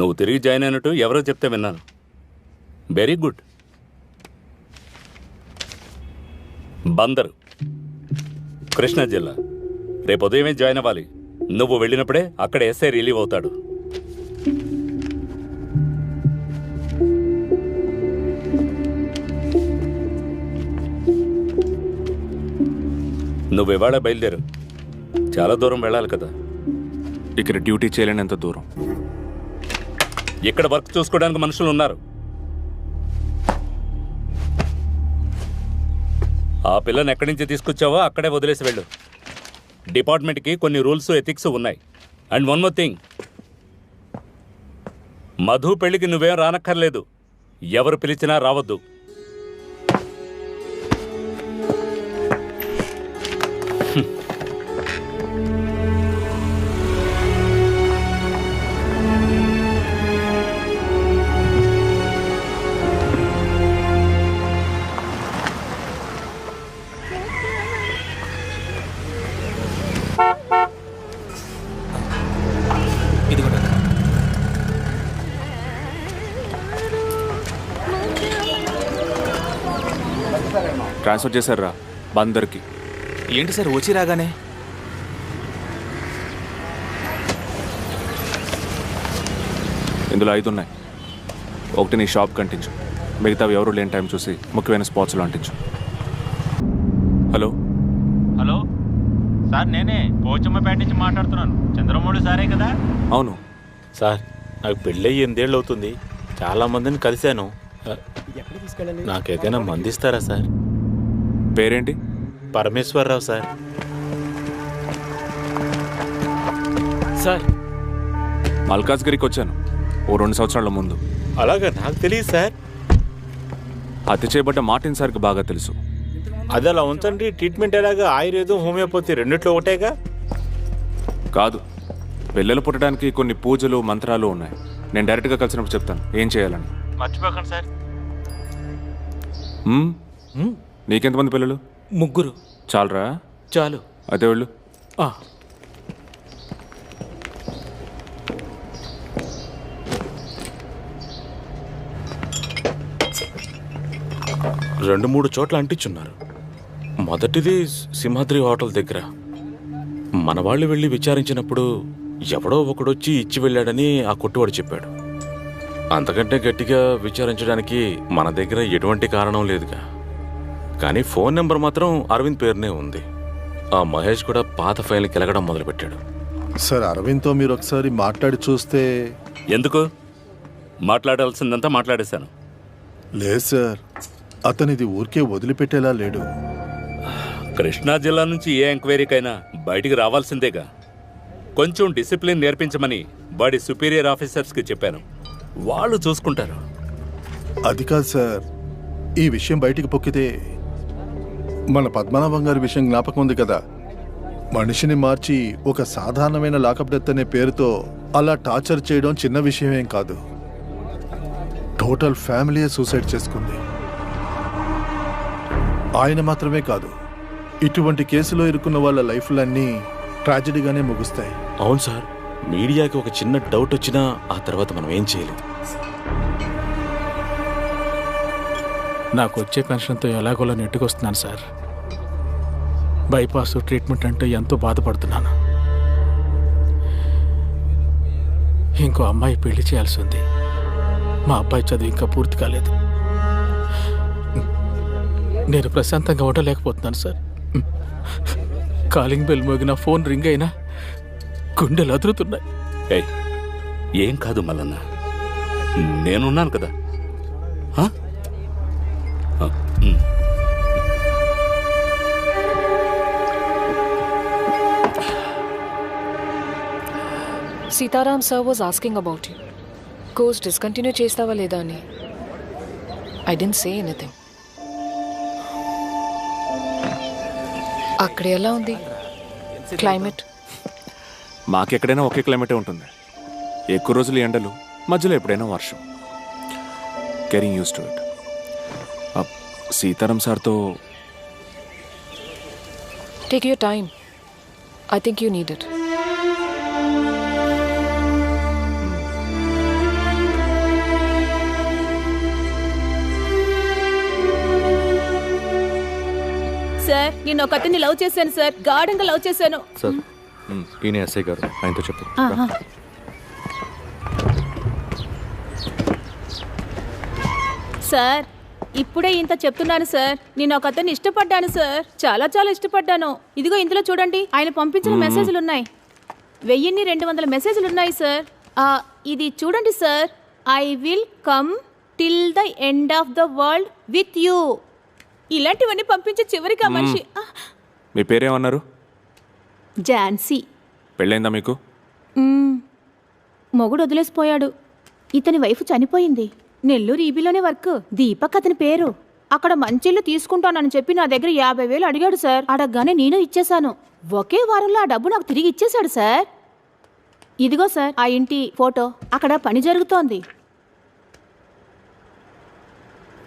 నువ్వు తిరిగి జాయిన్ అయినట్టు ఎవరో చెప్తే విన్నాను. Very good. బందరు, కృష్ణా జిల్లా. రేపు ఉదయమే జాయిన్ అవ్వాలి. నువ్వు వెళ్ళినప్పుడే అక్కడ ఎస్ఐ రిలీవ్ అవుతాడు. నువ్వు ఇవాళ బయలుదేరు. చాలా దూరం వెళ్ళాలి కదా. ఇక్కడ డ్యూటీ చేయలేనంత దూరం. ఇక్కడ వర్క్ చూసుకోవడానికి మనుషులు ఉన్నారు. ఆ పిల్లని ఎక్కడి నుంచి తీసుకొచ్చావో అక్కడే వదిలేసి వెళ్ళు. డిపార్ట్మెంట్కి కొన్ని రూల్స్ ఎథిక్స్ ఉన్నాయి. And one more thing, Madhu పెళ్లికి నువ్వేం రానక్కర్లేదు. ఎవరు పిలిచినా రావద్దు. ట్రాన్స్ఫర్ చేశారా బందర్కి? ఏంటి సార్ వచ్చి రాగానే? ఇందులో 5 ఉన్నాయి. ఒకటి నీ షాప్ కంటించు, మిగతావి ఎవరు లేని టైం చూసి ముఖ్యమైన స్పాట్స్లో అంటించు. హలో హలో సార్, నేనే పోచమ్మపేట నుంచి మాట్లాడుతున్నాను. చంద్రమౌళి సారే కదా? అవును సార్, నాకు పెళ్ళయి 8 ఏళ్ళు అవుతుంది. చాలా మందిని కలిశాను. నాకేదైనా మందిస్తారా సార్? పేరేంటి? పరమేశ్వరరావు సార్. సార్, మల్కాజ్గిరికి వచ్చాను ఓ 2 సంవత్సరాల ముందు. అలాగా? నాకు తెలియదు సార్. హత్య చేయబడ్డ మార్టిన్ సార్కి బాగా తెలుసు. అది అలా ఉంచండి. ట్రీట్మెంట్ ఎలాగా? ఆయుర్వేదం, హోమియోపతి రెండిట్లో ఒకటేగా? కాదు, పిల్లలు పుట్టడానికి కొన్ని పూజలు మంత్రాలు ఉన్నాయి. నేను డైరెక్ట్గా కలిసినప్పుడు చెప్తాను ఏం చేయాలని. మర్చిపోకండి సార్. నీకెంతమంది పిల్లలు? 3. చాలరా? చాలు. అదే వెళ్ళు. రెండు 3 చోట్ల అంటించున్నారు. మొదటిది సింహాద్రి హోటల్ దగ్గర. మన వాళ్ళు వెళ్ళి విచారించినప్పుడు ఎవడో ఒకడొచ్చి ఇచ్చి వెళ్ళాడని ఆ కొట్టువాడు చెప్పాడు. అంతకంటే గట్టిగా విచారించడానికి మన దగ్గర ఎటువంటి కారణం లేదుగా. కానీ ఫోన్ నెంబర్ మాత్రం అరవింద్ పేరునే ఉంది. ఆ మహేష్ కూడా పాత ఫైల్ని కెలగడం మొదలుపెట్టాడు. సార్, అరవింద్తో మీరు ఒకసారి మాట్లాడి చూస్తే. ఎందుకు? మాట్లాడాల్సిందంతా మాట్లాడేశాను. లేదు సార్, అతనిది ఊరికే వదిలిపెట్టేలా లేడు. కృష్ణా జిల్లా నుంచి ఏ ఎంక్వైరీకైనా బయటికి రావాల్సిందేగా. కొంచెం డిసిప్లిన్ నేర్పించమని వాడి సుపీరియర్ ఆఫీసర్స్కి చెప్పాను. వాళ్ళు చూసుకుంటారు. అది కాదు సార్, ఈ విషయం బయటికి పొక్కితే మన పద్మనాభం గారి విషయం జ్ఞాపకం ఉంది కదా. మనిషిని మార్చి ఒక సాధారణమైన లాకప్ డెత్ అనే పేరుతో అలా టార్చర్ చేయడం చిన్న విషయమేం కాదు. టోటల్ ఫ్యామిలీయే సూసైడ్ చేసుకుంది. ఆయన మాత్రమే కాదు, ఇటువంటి కేసులో ఇరుక్కున్న వాళ్ళ లైఫ్లన్నీ ట్రాజడీగానే ముగుస్తాయి. అవును సార్, మీడియాకి ఒక చిన్న డౌట్ వచ్చినా ఆ తర్వాత మనం ఏం చేయలేం. నాకు వచ్చే పెన్షన్తో ఎలాగోలా నెట్టుకొస్తున్నాను సార్. బైపాస్ ట్రీట్మెంట్ అంటే ఎంతో బాధపడుతున్నాను. ఇంకో అమ్మాయి పెళ్లి చేయాల్సి ఉంది. మా అబ్బాయి చదువు ఇంకా పూర్తి కాలేదు. నేను ప్రశాంతంగా ఉండలేకపోతున్నాను సార్. కాలింగ్ బెల్ మోగినా, ఫోన్ రింగ్ అయినా గుండెలు అదురుతున్నాయి. ఏం కాదు మల్లన్న, నేనున్నాను కదా. Sitaram sir was asking about you. Course discontinue చేస్తావా లేదా అని. I didn't say anything. అక్కడ ఎలా ఉంది క్లైమేట్? మాకెక్కడైనా ఒకే క్లైమేటే ఉంటుంది. ఎక్కువ రోజులు ఎండలు, మధ్యలో ఎప్పుడైనా వర్షం. Getting use to it. Sitaram సార్తో Take your time. I think you need it. Sir, నేను ఒక అతన్ని లవ్ చేశాను సార్, గాఢంగా లవ్ చేశాను. సార్ ఈయన ఎస్ఐ గారు, ఆయనతో చెప్పు. ఆహా. సార్, ఇప్పుడే ఇంత చెప్తున్నాను సార్. నేను ఒక అతన్ని ఇష్టపడ్డాను సార్, చాలా చాలా ఇష్టపడ్డాను. ఇదిగో ఇందులో చూడండి, ఆయన పంపించిన మెసేజ్లు ఉన్నాయి. 1200 మెసేజ్లు ఉన్నాయి సార్. ఇది చూడండి sir. I will come till the end of the world with you. ఇలాంటివన్నీ పంపించే చివరికి ఆ మనిషి మీ పేరేమన్నారు? ఝాన్సీ. పెళ్ళైందా మీకు? మొగుడు వదిలేసిపోయాడు. ఇతని వైఫ్ చనిపోయింది. నెల్లూరు ఈబీలోనే వర్క్. దీపక్ అతని పేరు. అక్కడ మంచిళ్ళు తీసుకుంటానని చెప్పి నా దగ్గర 50,000 అడిగాడు సార్. అడగగానే నేను ఇచ్చేశాను. ఒకే వారంలో ఆ డబ్బు నాకు తిరిగి ఇచ్చేశాడు సార్. ఇదిగో సార్ ఆ ఇంటి ఫోటో. అక్కడ పని జరుగుతోంది.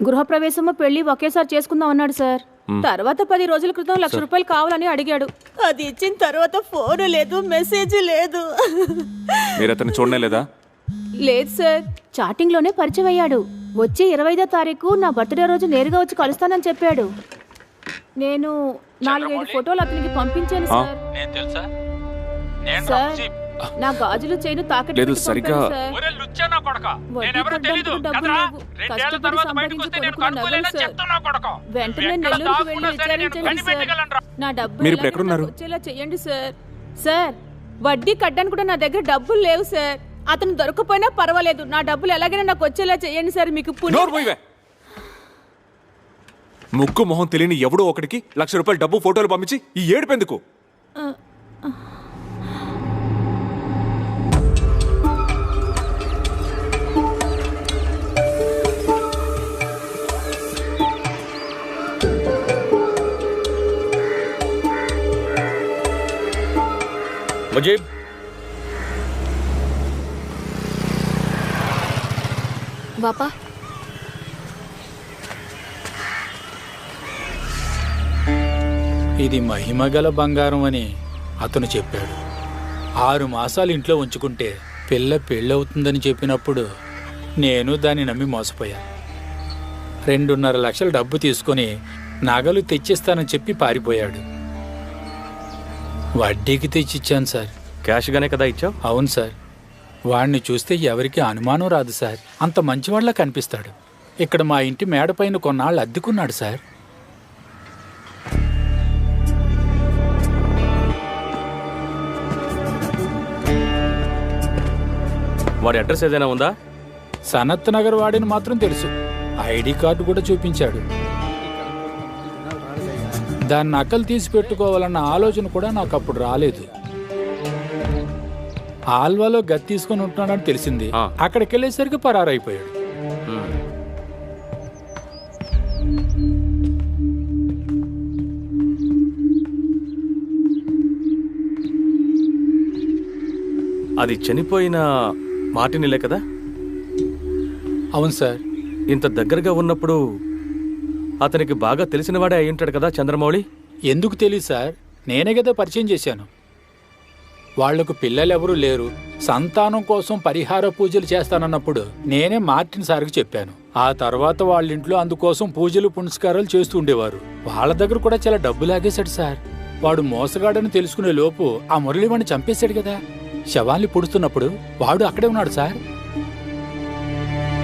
గృహప్రవేశము పెళ్లి ఒకేసారి చేసుకుందాం అన్నాడు సార్. తర్వాత 10 రోజుల క్రితం ₹1,00,000 కావాలని అడిగాడు. అది ఇచ్చిన తర్వాత ఫోన్ లేదు, మెసేజ్ లేదు. మీరు అతన్ని చూడనే లేదా? లేదు సార్, చాటింగ్ లోనే పరిచయం అయ్యాడు. వచ్చే 25వ తారీఖు నా బర్త్డే రోజు నేరుగా వచ్చి కలుస్తానని చెప్పాడు. నేను 4-5 ఫోటోలు అతనికి పంపించాను సార్. సార్, నా గాజులు చైను తాకట్టు లేదు, పెట్టి సరిగ్గా పంపాను సార్. వడ్డీ కట్టడానికి డబ్బులు లేవు. కష్టపడి సంపాదించి కొనుక్కున్న నగలు సార్. వెంటనే నెల్లూరుకు వెళ్ళి విచారించండి సార్. నా డబ్బులు మీరు ఇప్పుడు ఎక్కడున్నారు? వచ్చేలా చెయ్యండి సార్. సార్, వడ్డీ కట్టడానికి కూడా నా దగ్గర డబ్బులు లేవు సార్. అతను దొరకపోయినా పర్వాలేదు, నా డబ్బులు ఎలాగైనా నాకు వచ్చేలా చెయ్యండి సార్. మీకు ముక్కు మొహం తెలియని ఎవడో ఒకటికి ₹1,00,000 డబ్బు ఫోటోలు పంపించి ఈ ఏడుపెందుకు? ముజీబ్, బాపా, ఇది మహిమగల బంగారం అని అతను చెప్పాడు. 6 మాసాలు ఇంట్లో ఉంచుకుంటే పిల్ల పెళ్ళవుతుందని చెప్పినప్పుడు నేను దాన్ని నమ్మి మోసపోయాను. 2.5 లక్షల డబ్బు తీసుకొని నగలు తెచ్చిస్తానని చెప్పి పారిపోయాడు. వడ్డీకి తెచ్చిచ్చాను సార్. క్యాష్గానే కదా ఇచ్చావు? అవును సార్. వాడిని చూస్తే ఎవరికి అనుమానం రాదు సార్. అంత మంచివాళ్ళ కనిపిస్తాడు. ఇక్కడ మా ఇంటి మేడపైన కొన్నాళ్ళు అద్దెకున్నాడు సార్. వాడి అడ్రస్ ఏదైనా ఉందా? సనత్ నగర్ వాడిని మాత్రం తెలుసు. ఐడి కార్డు కూడా చూపించాడు. దాన్ని నకలు తీసి పెట్టుకోవాలన్న ఆలోచన కూడా నాకు అప్పుడు రాలేదు. ఆల్వాలో గది తీసుకొని ఉంటున్నాడని తెలిసింది. అక్కడికి వెళ్ళేసరికి పరారైపోయాడు. అది చనిపోయిన మార్టినిలే కదా? అవును సార్. ఇంత దగ్గరగా ఉన్నప్పుడు అతనికి బాగా తెలిసినవాడే అయి ఉంటాడు కదా చంద్రమౌళి? ఎందుకు తెలియదు సార్, నేనే కదా పరిచయం చేశాను. వాళ్లకు పిల్లలెవరూ లేరు, సంతానం కోసం పరిహార పూజలు చేస్తానన్నప్పుడు నేనే మార్టిన్ సార్కి చెప్పాను. ఆ తర్వాత వాళ్ళింట్లో అందుకోసం పూజలు పునస్కారాలు చేస్తూ ఉండేవారు. వాళ్ళ దగ్గర కూడా చాలా డబ్బు లాగేశాడు సార్. వాడు మోసగాడని తెలుసుకునే లోపు ఆ మురళివాణ్ణి చంపేశాడు కదా. శవాల్ని పుడుతున్నప్పుడు వాడు అక్కడే ఉన్నాడు సార్.